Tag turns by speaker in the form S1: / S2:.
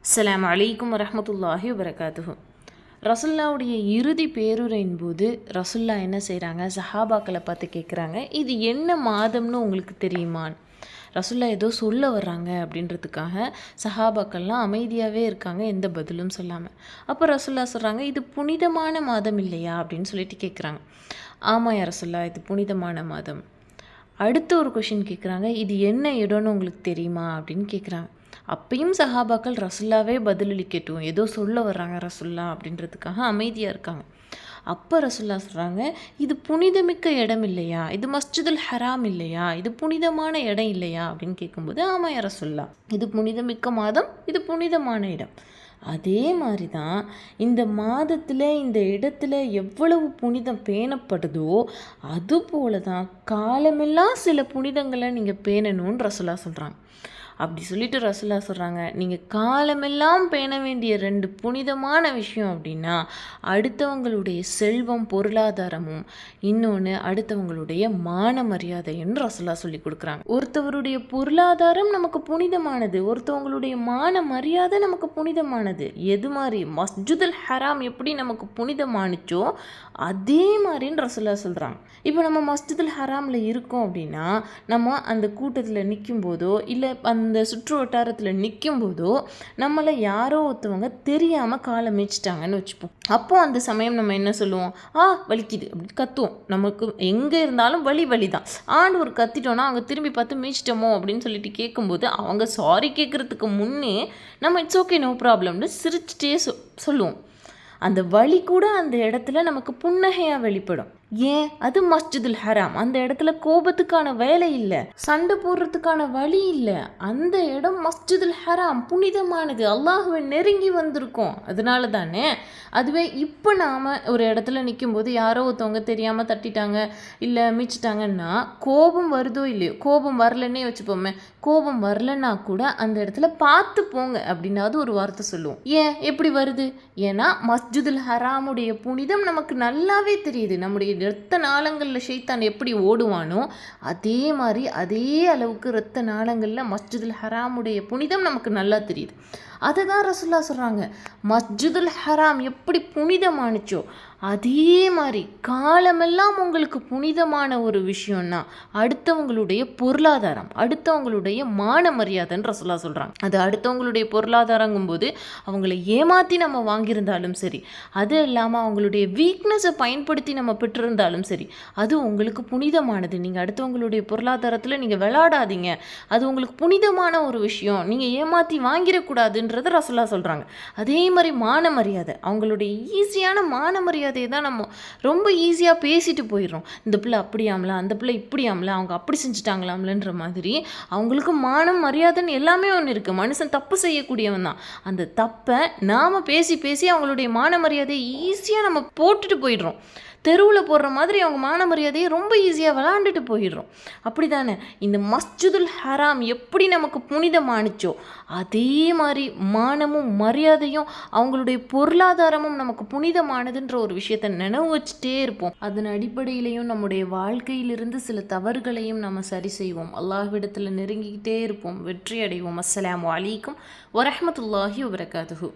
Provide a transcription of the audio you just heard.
S1: அஸ்ஸலாமு அலைக்கும் வரஹ்மத்துல்லாஹி வபரகாத்துஹு. ரசுல்லாவுடைய இறுதி பேருரையின் போது ரசுல்லா என்ன செய்கிறாங்க, சஹாபாக்களை பார்த்து கேட்குறாங்க, இது என்ன மாதம்னு உங்களுக்கு தெரியுமான்னு. ரசுல்லா ஏதோ சொல்ல வர்றாங்க அப்படின்றதுக்காக சஹாபாக்கள்லாம் அமைதியாகவே இருக்காங்க, எந்த பதிலும் சொல்லாமல். அப்போ ரசுல்லா சொல்கிறாங்க, இது புனிதமான மாதம் இல்லையா அப்படின்னு சொல்லிட்டு கேட்குறாங்க. ஆமாம் யா ரசுல்லா, இது புனிதமான மாதம். அடுத்த ஒரு கொஷின் கேட்குறாங்க, இது என்ன இடம்னு உங்களுக்கு தெரியுமா அப்படின்னு கேட்குறாங்க. அப்பயும் சஹாபாக்கள் ரசுல்லாவே பதிலளிக்கட்டும், ஏதோ சொல்ல வர்றாங்க ரசுல்லா அப்படின்றதுக்காக அமைதியாக இருக்காங்க. அப்போ ரசுல்லா சொல்கிறாங்க, இது புனிதமிக்க இடம் இல்லையா, இது மஸ்ஜிதுல் ஹராம் இல்லையா, இது புனிதமான இடம் இல்லையா அப்படின்னு கேட்கும்போது, ஆமாம் ரசுல்லா, இது புனிதமிக்க மாதம், இது புனிதமான இடம். அதே மாதிரி தான் இந்த மாதத்தில் இந்த இடத்துல எவ்வளவு புனிதம் பேணப்படுதோ அதுபோல தான் காலமெல்லாம் சில புனிதங்களை நீங்கள் பேணணும்னு ரசுல்லா சொல்கிறாங்க. அப்படி சொல்லிட்டு ரசுல்லா சொல்கிறாங்க, நீங்கள் காலமெல்லாம் பேண வேண்டிய 2 புனிதமான விஷயம் அப்படின்னா அடுத்தவங்களுடைய செல்வம் பொருளாதாரமும், இன்னொன்று அடுத்தவங்களுடைய மான மரியாதையும் ரசுல்லா சொல்லி கொடுக்குறாங்க. ஒருத்தவருடைய பொருளாதாரம் நமக்கு புனிதமானது, ஒருத்தவங்களுடைய மான மரியாதை நமக்கு புனிதமானது. எது மாதிரி மஸ்ஜிதுல் ஹராம் எப்படி நமக்கு புனிதமானுச்சோ அதே மாதிரின்னு ரசுல்லா சொல்கிறாங்க. இப்போ நம்ம மஸ்ஜிதுல் ஹராமில் இருக்கோம் அப்படின்னா நம்ம அந்த கூட்டத்தில் நிற்கும் போதோ இல்லை அந்த சுற்று வட்டாரத்தில் நிற்கும் போதோ நம்மளை யாரோ ஒருத்தவங்க தெரியாமல் காலை மிதிச்சிட்டாங்கன்னு வச்சுப்போம். அப்போது அந்த சமயம் நம்ம என்ன சொல்லுவோம், வலிக்குது அப்படின்னு கத்துவோம். நமக்கு எங்கே இருந்தாலும் வலி தான். ஒரு கத்திட்டோன்னா அவங்க திரும்பி பார்த்து மிதிச்சிட்டோமோ அப்படின்னு சொல்லிட்டு கேட்கும்போது அவங்க சாரி கேட்குறதுக்கு முன்னே நம்ம இட்ஸ் ஓகே நோ ப்ராப்ளம்னு சிரிச்சிட்டே சொல்லுவோம். அந்த வலி கூட அந்த இடத்துல நமக்கு புன்னகையாக வெளிப்படும். ஏன்? அது மஸ்ஜிதுல் ஹராம். அந்த இடத்துல கோபத்துக்கான வேலை இல்லை, சண்டை போடுறதுக்கான வழி இல்லை. அந்த இடம் மஸ்ஜிதுல் ஹராம், புனிதமானது, அல்லாஹ்வை நெருங்கி வந்திருக்கோம். அதனால தானே. அதுவே இப்போ நாம் ஒரு இடத்துல நிற்கும்போது யாரோ ஒருத்தவங்க தெரியாமல் தட்டிட்டாங்க இல்லை மிச்சிட்டாங்கன்னா கோபம் வருதோ இல்லையோ, கோபம் வரலன்னே வச்சுப்போமே, கோபம் வரலன்னா கூட அந்த இடத்துல பார்த்து போங்க அப்படின்னாவது ஒரு வார்த்தை சொல்லுவோம். ஏன் எப்படி வருது? ஏன்னா மஸ்ஜிதுல் ஹராமுடைய புனிதம் நமக்கு நல்லாவே தெரியுது. நம்முடைய இரத்த நாளங்களில் ஷைத்தான் எப்படி ஓடுவானோ அதே மாதிரி அதே அளவுக்கு இரத்த நாளங்களில் மஸ்ஜிதுல் ஹராமுடைய புனிதம் நமக்கு நல்லா தெரியுது. அதை தான் ரசுல்லா சொல்கிறாங்க, மஸ்ஜிதுல் ஹராம் எப்படி புனிதமானுச்சோ அதே மாதிரி காலமெல்லாம் உங்களுக்கு புனிதமான ஒரு விஷயம்னா அடுத்தவங்களுடைய பொருளாதாரம், அடுத்தவங்களுடைய மான மரியாதைன்னு ரசுல்லா சொல்கிறாங்க. அது அடுத்தவங்களுடைய பொருளாதாரங்கும்போது அவங்கள ஏமாற்றி நம்ம வாங்கியிருந்தாலும் சரி, அது இல்லாமல் அவங்களுடைய வீக்னஸை பயன்படுத்தி நம்ம பெற்றிருந்தாலும் சரி, அது உங்களுக்கு புனிதமானது. நீங்கள் அடுத்தவங்களுடைய பொருளாதாரத்தில் நீங்கள் விளையாடாதீங்க, அது உங்களுக்கு புனிதமான ஒரு விஷயம், நீங்கள் ஏமாற்றி வாங்கிடக்கூடாதுன்றது ரசுல்லா சொல்கிறாங்க. அதே மாதிரி மான மரியாதை, அவங்களுடைய ஈஸியான மான மரியாதையை தான் நம்ம ரொம்ப ஈஸியாக பேசிட்டு போயிடுறோம். இந்த பிள்ளை அப்படியாமல, அந்த பிள்ளை இப்படியாமல, அவங்க அப்படி செஞ்சுட்டாங்களாம்லன்ற மாதிரி. அவங்களுக்கு மானம் மரியாதைன்னு எல்லாமே ஒன்று இருக்குது. மனுஷன் தப்பு செய்யக்கூடியவன் தான். அந்த தப்பை நாம் பேசி பேசி அவங்களுடைய மான மரியாதையை ஈஸியாக நம்ம போட்டுட்டு போயிடுறோம். தெருவில் போடுற மாதிரி அவங்க மான மரியாதையை ரொம்ப ஈஸியாக விளாண்டுட்டு போயிடுறோம். அப்படி தானே இந்த மஸ்ஜிதுல் ஹராம் எப்படி நமக்கு புனிதமானுச்சோ அதே மாதிரி மானமும் மரியாதையும் அவங்களுடைய பொருளாதாரமும் நமக்கு புனிதமானதுன்ற ஒரு விஷயத்தை நினைவு வச்சுட்டே இருப்போம். அதன் அடிப்படையிலையும் நம்முடைய வாழ்க்கையிலிருந்து சில தவறுகளையும் நம்ம சரி செய்வோம். அல்லாஹ்விடத்தில் நெருங்கிக்கிட்டே இருப்போம், வெற்றி அடைவோம். அஸ்ஸலாமு அலைக்கும் வரஹ்மத்துல்லாஹி வபரகாத்துஹு.